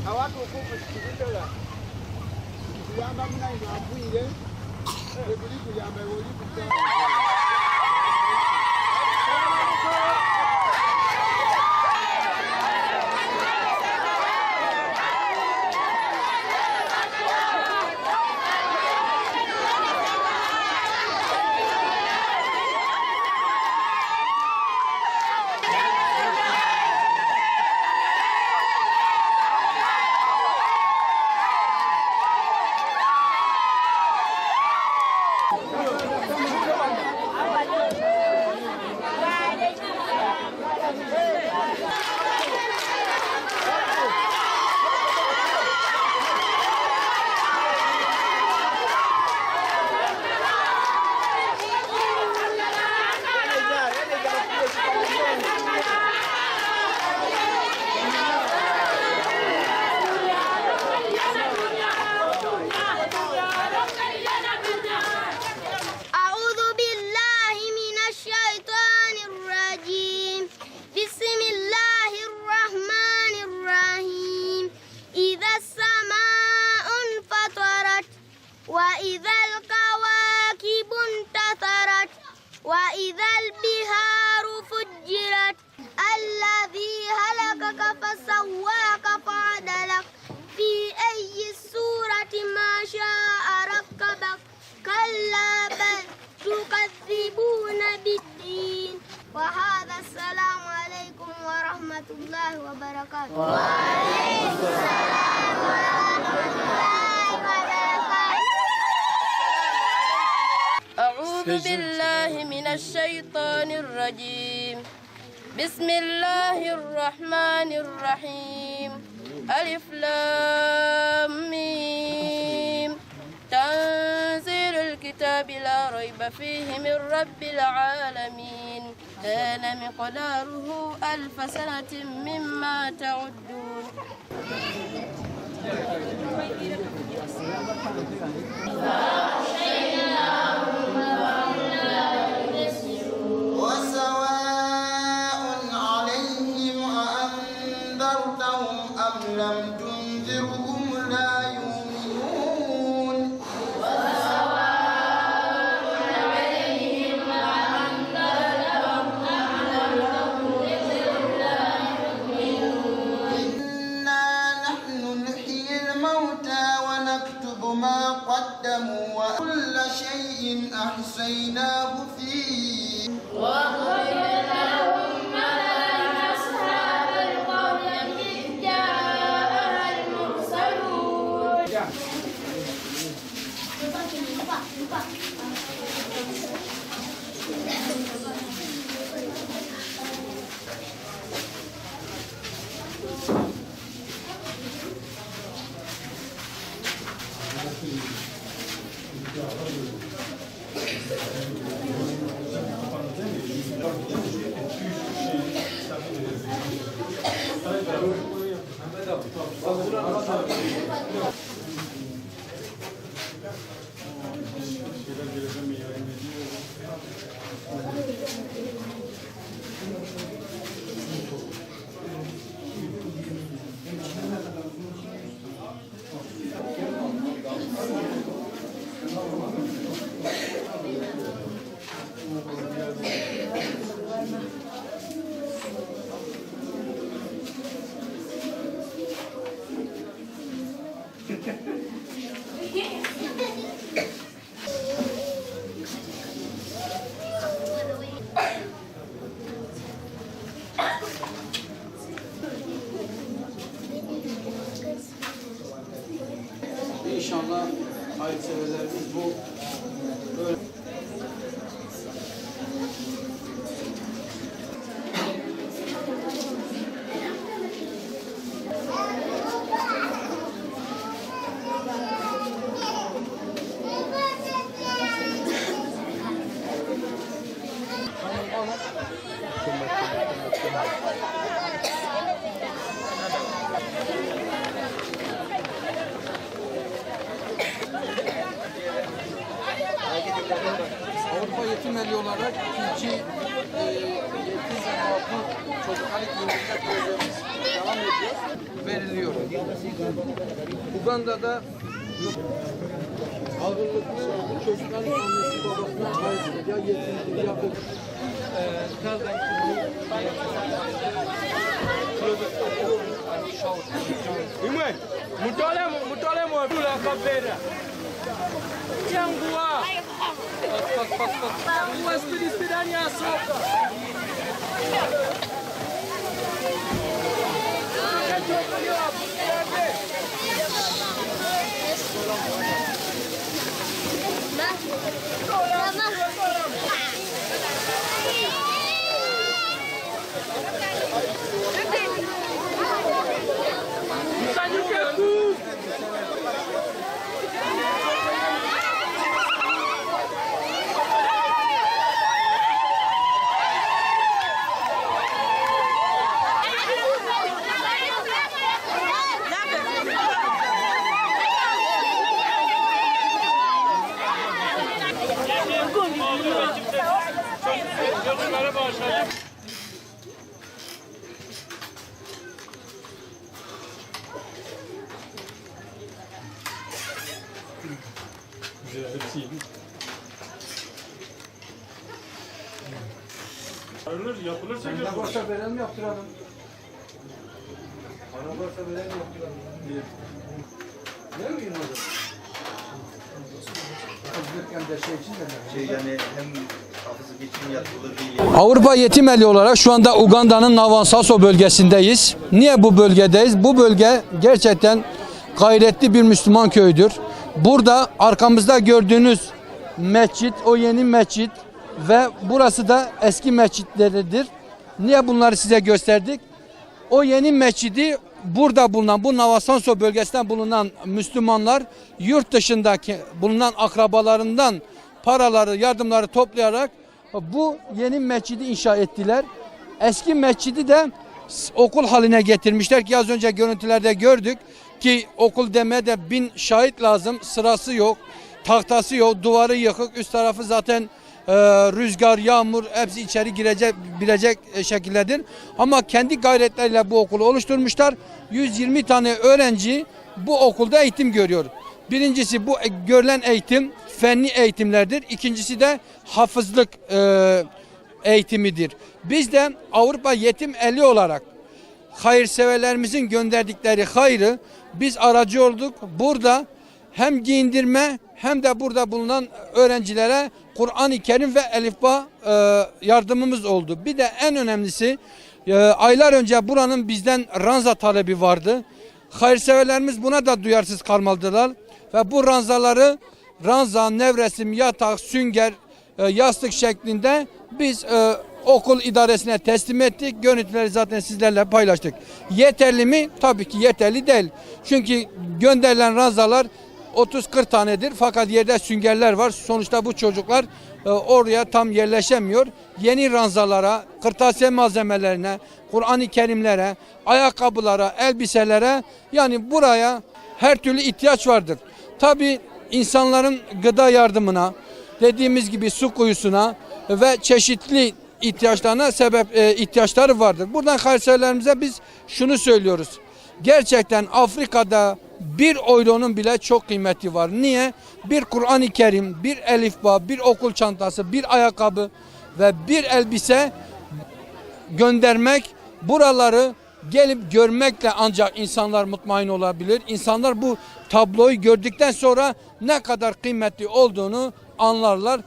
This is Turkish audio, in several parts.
Awatu ukufu sikitela kuyamba muna ino abuire ebuli kuyamba ebuli kuyamba وإذا البحار فجرت الذي هلكك فسواك فعدلك في أي سورة ما شاء ركبك كلا بل تكذبون بالدين. وهذا السلام عليكم ورحمة الله وبركاته. وعليكم السلام ورحمة الله وبركاته. أعوذ بالله من الشيطان الرجيم. بسم الله الرحمن الرحيم. ألف لام ميم. تنزيل الكتاب لا ريب فيه من رب العالمين. كان مقداره 1000 سنة مما تعدون. وسواء عليهم أأنذرتهم أم لم تنذرهم لا يؤمنون. وسواء عليهم أأنذرتهم أم لم تنذرهم لا يؤمنون. إنا نحن نحيي الموتى ونكتب ما قدموا وكل شيء أحصيناه في وضرب لهم مثلا أصحاب القرية إذ جاءها المرسلون. İnşallah hayırseverlerimiz bu böyle. Avrupa Yetim Eli olarak ikinci yetim ve makul çocukları gününde projemiz devam ediyor, veriliyor. Uganda'da ağırlıklı çocukların annesi babasına ait ya yetimdir ya da Imwe, mutole mwatula kapera. Changua. Spidani ya soka. Yapılırsa ne varsa verelim yaptıralım. Bana varsa verelim yaptıralım. Ne mi hocam? Yani hem hafızlık için yapılır değil. Avrupa Yetim Eli olarak şu anda Uganda'nın Navansaso bölgesindeyiz. Niye bu bölgedeyiz? Bu bölge gerçekten gayretli bir Müslüman köyüdür. Burada arkamızda gördüğünüz mescit, o yeni mescit ve burası da eski mescitleridir. Niye bunları size gösterdik? O yeni mescidi burada bulunan, bu Navansaso bölgesinden bulunan Müslümanlar yurt dışındaki bulunan akrabalarından paraları, yardımları toplayarak bu yeni mescidi inşa ettiler. Eski mescidi de okul haline getirmişler ki az önce görüntülerde gördük ki okul demeye de 1000 şahit lazım. Sırası yok, tahtası yok, duvarı yıkık, üst tarafı zaten rüzgar, yağmur hepsi içeri girecek şekildedir. Ama kendi gayretleriyle bu okulu oluşturmuşlar. 120 tane öğrenci bu okulda eğitim görüyor. Birincisi bu görülen eğitim fenli eğitimlerdir. İkincisi de hafızlık eğitimidir. Biz de Avrupa Yetim Eli olarak hayırseverlerimizin gönderdikleri hayrı biz aracı olduk. Burada hem giyindirme hem de burada bulunan öğrencilere Kur'an-ı Kerim ve elifba yardımımız oldu. Bir de en önemlisi aylar önce buranın bizden ranza talebi vardı. Hayırseverlerimiz buna da duyarsız kalmadılar. Ve bu ranzaları ranza, nevresim, yatak, sünger, yastık şeklinde biz okul idaresine teslim ettik. Görüntüleri zaten sizlerle paylaştık. Yeterli mi? Tabii ki yeterli değil. Çünkü gönderilen ranzalar 30-40 tanedir fakat yerde süngerler var. Sonuçta bu çocuklar oraya tam yerleşemiyor. Yeni ranzalara, kırtasiye malzemelerine, Kur'an-ı Kerimlere, ayakkabılara, elbiselere, yani buraya her türlü ihtiyaç vardır. Tabii insanların gıda yardımına, dediğimiz gibi su kuyusuna ve çeşitli ihtiyaçlarına ihtiyaçları vardır. Buradan Kayserilerimize biz şunu söylüyoruz. Gerçekten Afrika'da bir euronun bile çok kıymeti var. Niye? Bir Kur'an-ı Kerim, bir elifba, bir okul çantası, bir ayakkabı ve bir elbise göndermek, buraları gelip görmekle ancak insanlar mutmain olabilir. İnsanlar bu tabloyu gördükten sonra ne kadar kıymetli olduğunu anlarlar.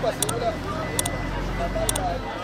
Bye.